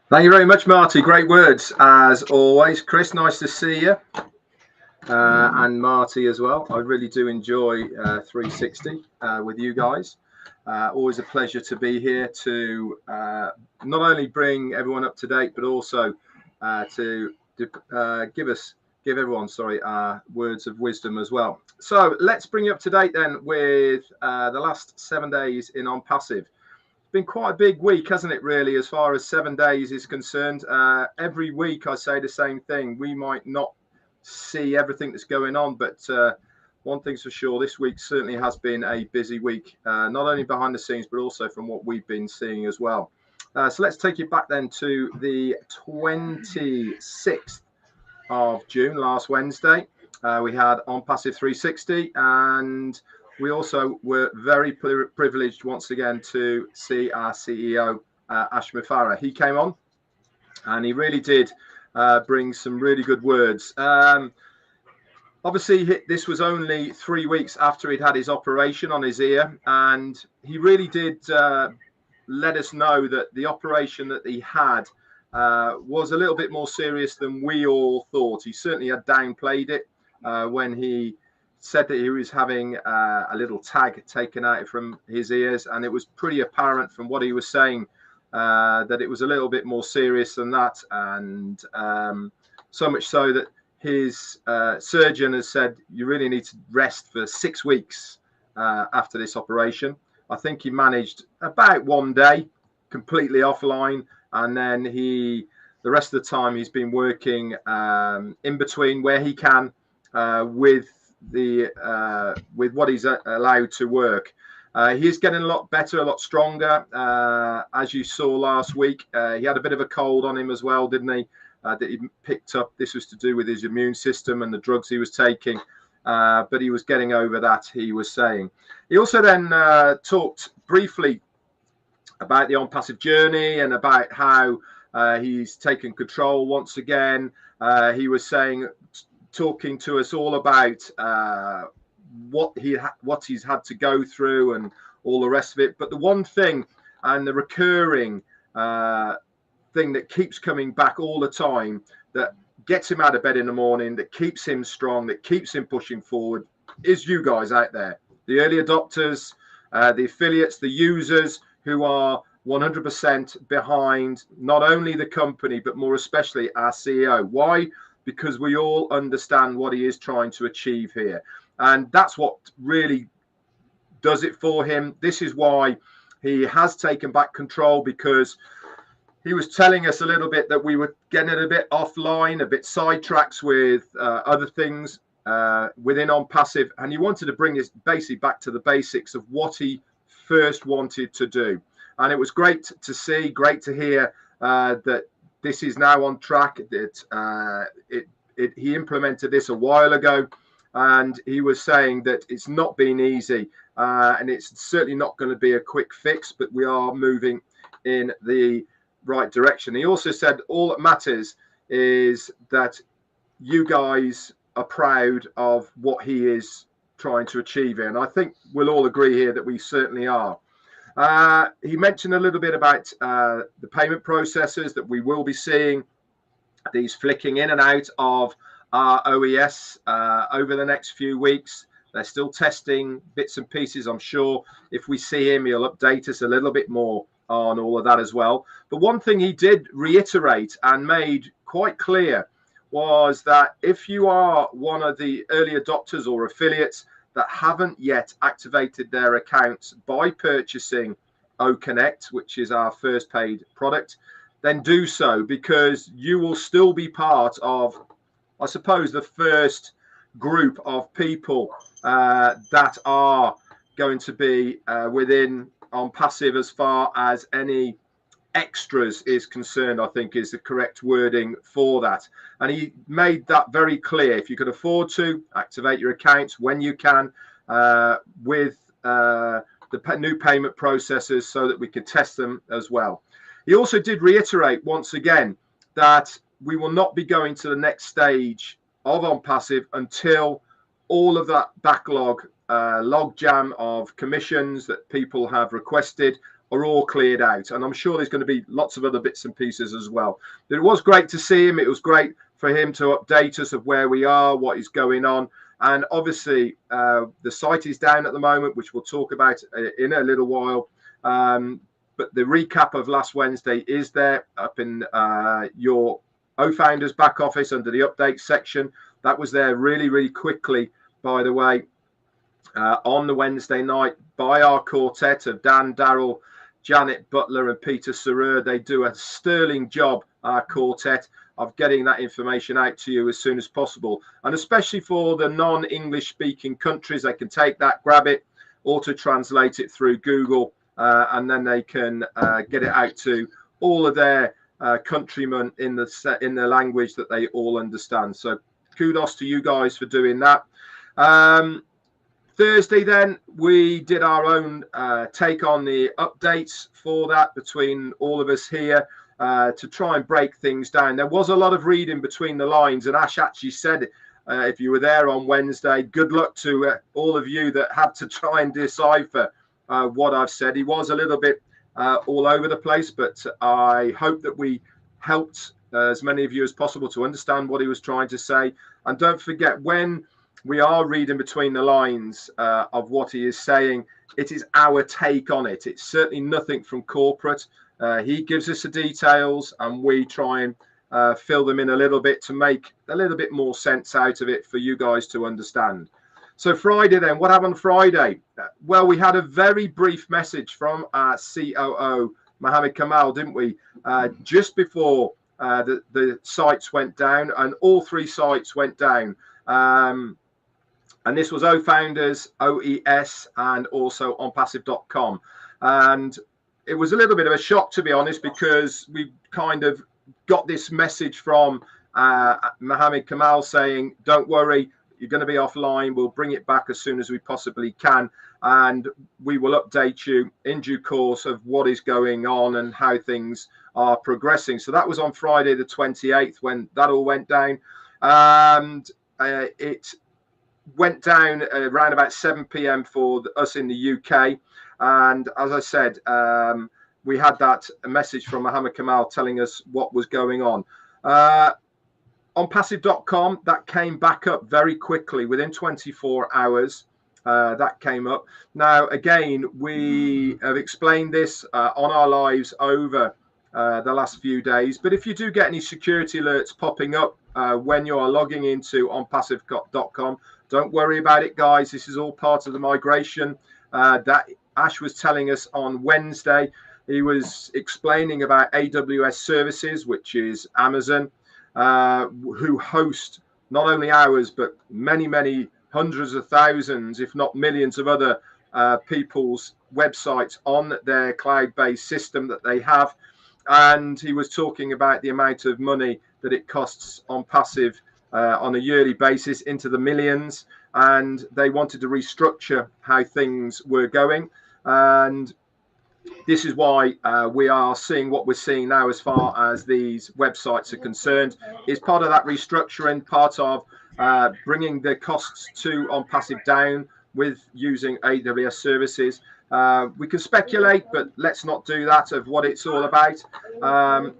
Thank you very much, Marty. Great words as always. Chris, nice to see you. And Marty as well. I really do enjoy 360 with you guys. Always a pleasure to be here to not only bring everyone up to date, but also to give everyone, words of wisdom as well. So let's bring you up to date then with the last 7 days in Onpassive. Been quite a big week, hasn't it, really, as far as 7 days is concerned. Every week I say the same thing. We might not see everything that's going on, but one thing's for sure, this week certainly has been a busy week, not only behind the scenes, but also from what we've been seeing as well. So let's take you back then to the 26th of June, last Wednesday. We had Onpassive 360, and we also were very privileged once again to see our CEO, Mufareh. He came on and he really did bring some really good words. Obviously, this was only 3 weeks after he'd had his operation on his ear, and he really did let us know that the operation that he had was a little bit more serious than we all thought. He certainly had downplayed it when he said that he was having a little tag taken out from his ears, and it was pretty apparent from what he was saying that it was a little bit more serious than that, and so much so that his surgeon has said you really need to rest for 6 weeks after this operation. I think he managed about 1 day completely offline, and then the rest of the time he's been working in between where he can with what he's allowed to work. He's getting a lot better, a lot stronger. As you saw last week, he had a bit of a cold on him as well, didn't he? That he picked up. This was to do with his immune system and the drugs he was taking. But he was getting over that, he was saying. He also then talked briefly about the Onpassive journey and about how he's taken control once again. He was talking to us all about what he's had to go through and all the rest of it. But the one thing and the recurring thing that keeps coming back all the time, that gets him out of bed in the morning, that keeps him strong, that keeps him pushing forward, is you guys out there, the early adopters, the affiliates, the users who are 100% behind not only the company, but more especially our CEO. Why? Because we all understand what he is trying to achieve here. And that's what really does it for him. This is why he has taken back control, because he was telling us a little bit that we were getting a bit offline, a bit sidetracked with other things within Onpassive. And he wanted to bring this basically back to the basics of what he first wanted to do. And it was great to see, great to hear that this is now on track. That he implemented this a while ago, and he was saying that it's not been easy, and it's certainly not going to be a quick fix, but we are moving in the right direction. He also said all that matters is that you guys are proud of what he is trying to achieve here, and I think we'll all agree here that we certainly are. He mentioned a little bit about the payment processors that we will be seeing, these flicking in and out of our OES over the next few weeks. They're still testing bits and pieces. I'm sure if we see him, he'll update us a little bit more on all of that as well. But one thing he did reiterate and made quite clear was that if you are one of the early adopters or affiliates that haven't yet activated their accounts by purchasing OConnect, which is our first paid product, then do so, because you will still be part of, I suppose, the first group of people that are going to be within Onpassive as far as any extras is concerned, I think is the correct wording for that. And he made that very clear. If you can afford to, activate your accounts when you can with the new payment processors so that we could test them as well. He also did reiterate once again that we will not be going to the next stage of Onpassive until all of that backlog, logjam of commissions that people have requested are all cleared out, and I'm sure there's going to be lots of other bits and pieces as well. But it was great to see him. It was great for him to update us of where we are, what is going on. And obviously the site is down at the moment, which we'll talk about in a little while. But the recap of last Wednesday is there up in your O-Founders back office under the update section. That was there really, really quickly, by the way, on the Wednesday night by our quartet of Dan, Daryl, Janet Butler and Peter Sarer. They do a sterling job, our quartet, of getting that information out to you as soon as possible. And especially for the non-English speaking countries, they can take that, grab it, auto-translate it through Google, and then they can get it out to all of their countrymen in the language that they all understand. So kudos to you guys for doing that. Thursday then we did our own take on the updates for that between all of us here to try and break things down. There was a lot of reading between the lines, and Ash actually said, if you were there on Wednesday, good luck to all of you that had to try and decipher what I've said. He was a little bit all over the place, but I hope that we helped as many of you as possible to understand what he was trying to say. And don't forget, when we are reading between the lines of what he is saying, it is our take on it. It's certainly nothing from corporate. He gives us the details and we try and fill them in a little bit to make a little bit more sense out of it for you guys to understand. So Friday then, what happened Friday? Well, we had a very brief message from our COO, Mohammed Kamal, didn't we? Just before the sites went down, and all three sites went down. And this was O-Founders, OES, and also Onpassive.com. And it was a little bit of a shock, to be honest, because we kind of got this message from Mohammed Kamal saying, don't worry, you're going to be offline. We'll bring it back as soon as we possibly can. And we will update you in due course of what is going on and how things are progressing. So that was on Friday the 28th when that all went down. And it went down around about 7 p.m. for us in the UK. And as I said, we had that message from Mohammed Kamal telling us what was going on. Onpassive.com, that came back up very quickly within 24 hours. That came up. Now, again, we have explained this on our lives over the last few days. But if you do get any security alerts popping up when you are logging into Onpassive.com, don't worry about it, guys. This is all part of the migration that Ash was telling us on Wednesday. He was explaining about AWS services, which is Amazon, who host not only ours, but many, many hundreds of thousands, if not millions of other people's websites on their cloud-based system that they have. And he was talking about the amount of money that it costs Onpassive on a yearly basis, into the millions, and they wanted to restructure how things were going. And this is why we are seeing what we're seeing now as far as these websites are concerned. Is part of that restructuring, part of bringing the costs to Onpassive down with using AWS services. We can speculate, but let's not do that of what it's all about.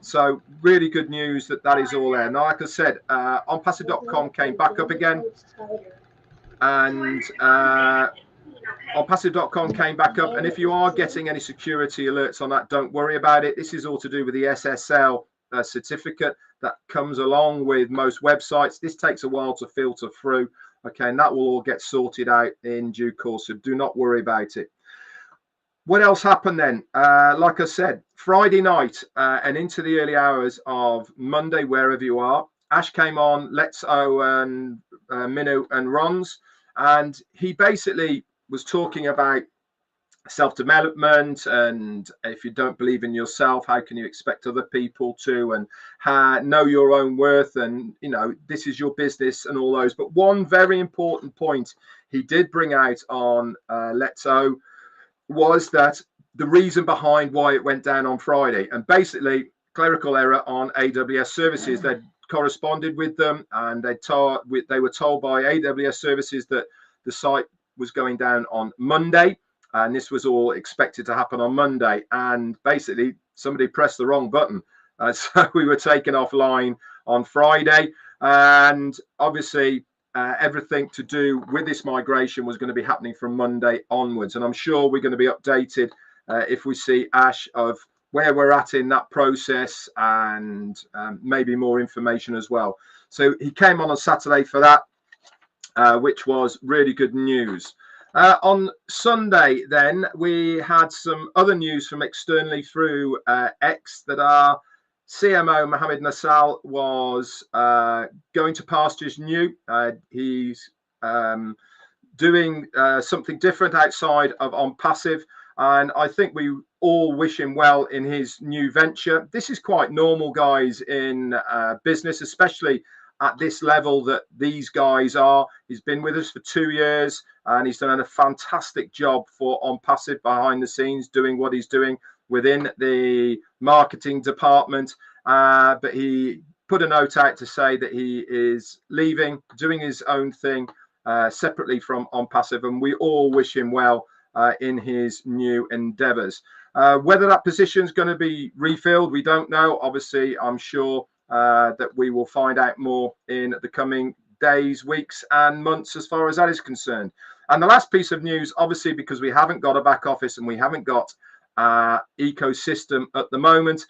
So really good news that that is all there. Now, like I said, Onpassive.com came back up again, and Onpassive.com came back up. And if you are getting any security alerts on that, don't worry about it. This is all to do with the SSL certificate that comes along with most websites. This takes a while to filter through. Okay, and that will all get sorted out in due course, so do not worry about it. What else happened then? Like I said, Friday night and into the early hours of Monday, wherever you are, Ash came on, Let's O and Minu and Ron's, and he basically was talking about self-development, and if you don't believe in yourself, how can you expect other people to, and know your own worth, and you know, this is your business and all those. But one very important point he did bring out on Let's O was that the reason behind why it went down on Friday, and basically clerical error on AWS services. They corresponded with them, and they were told by AWS services that the site was going down on Monday. and this was all expected to happen on Monday, and basically somebody pressed the wrong button. So we were taken offline on Friday, and obviously everything to do with this migration was going to be happening from Monday onwards. And I'm sure we're going to be updated if we see Ash of where we're at in that process, and maybe more information as well. So he came on Saturday for that, which was really good news. On Sunday, then, we had some other news from externally through X that our CMO, Mohammed Nassal, was going to pastures new. He's doing something different outside of Onpassive, and I think we all wish him well in his new venture. This is quite normal, guys, in business, especially at this level that these guys are. He's been with us for 2 years, and he's done a fantastic job for Onpassive behind the scenes, doing what he's doing within the marketing department. But he put a note out to say that he is leaving, doing his own thing separately from Onpassive, and we all wish him well in his new endeavors. Whether that position is going to be refilled, we don't know. Obviously, I'm sure that we will find out more in the coming days, weeks and months as far as that is concerned. And the last piece of news, obviously, because we haven't got a back office and we haven't got ecosystem at the moment,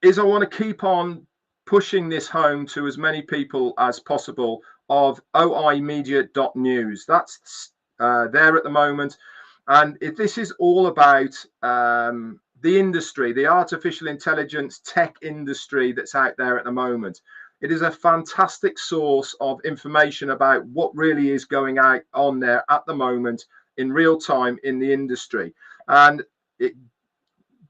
is I want to keep on pushing this home to as many people as possible of oimedia.news. That's there at the moment. And this is all about the industry, the artificial intelligence tech industry that's out there at the moment. It is a fantastic source of information about what really is going on there at the moment in real time in the industry. And it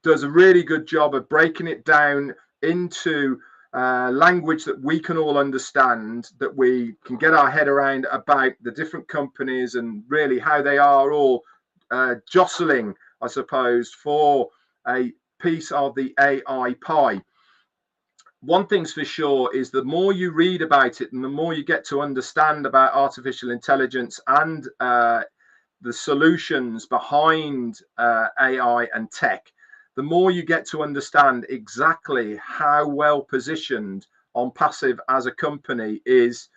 does a really good job of breaking it down into language that we can all understand, that we can get our head around about the different companies and really how they are all jostling, I suppose, for a piece of the AI pie. One thing's for sure is the more you read about it and the more you get to understand about artificial intelligence and the solutions behind AI and tech, the more you get to understand exactly how well positioned Onpassive as a company is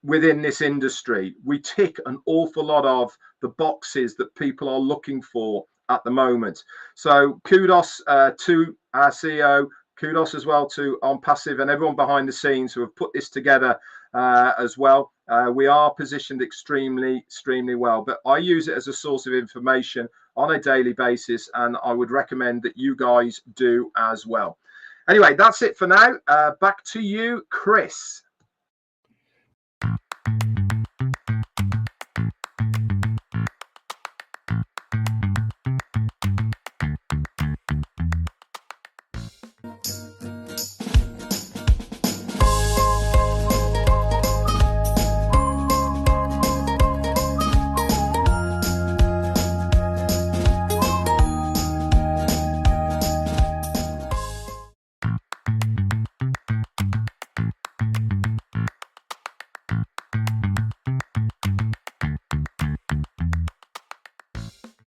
within this industry. We tick an awful lot of the boxes that people are looking for at the moment. So kudos to our CEO, kudos as well to Onpassive and everyone behind the scenes who have put this together as well. We are positioned extremely well, but I use it as a source of information on a daily basis, and I would recommend that you guys do as well. Anyway, that's it for now. Back to you, Chris.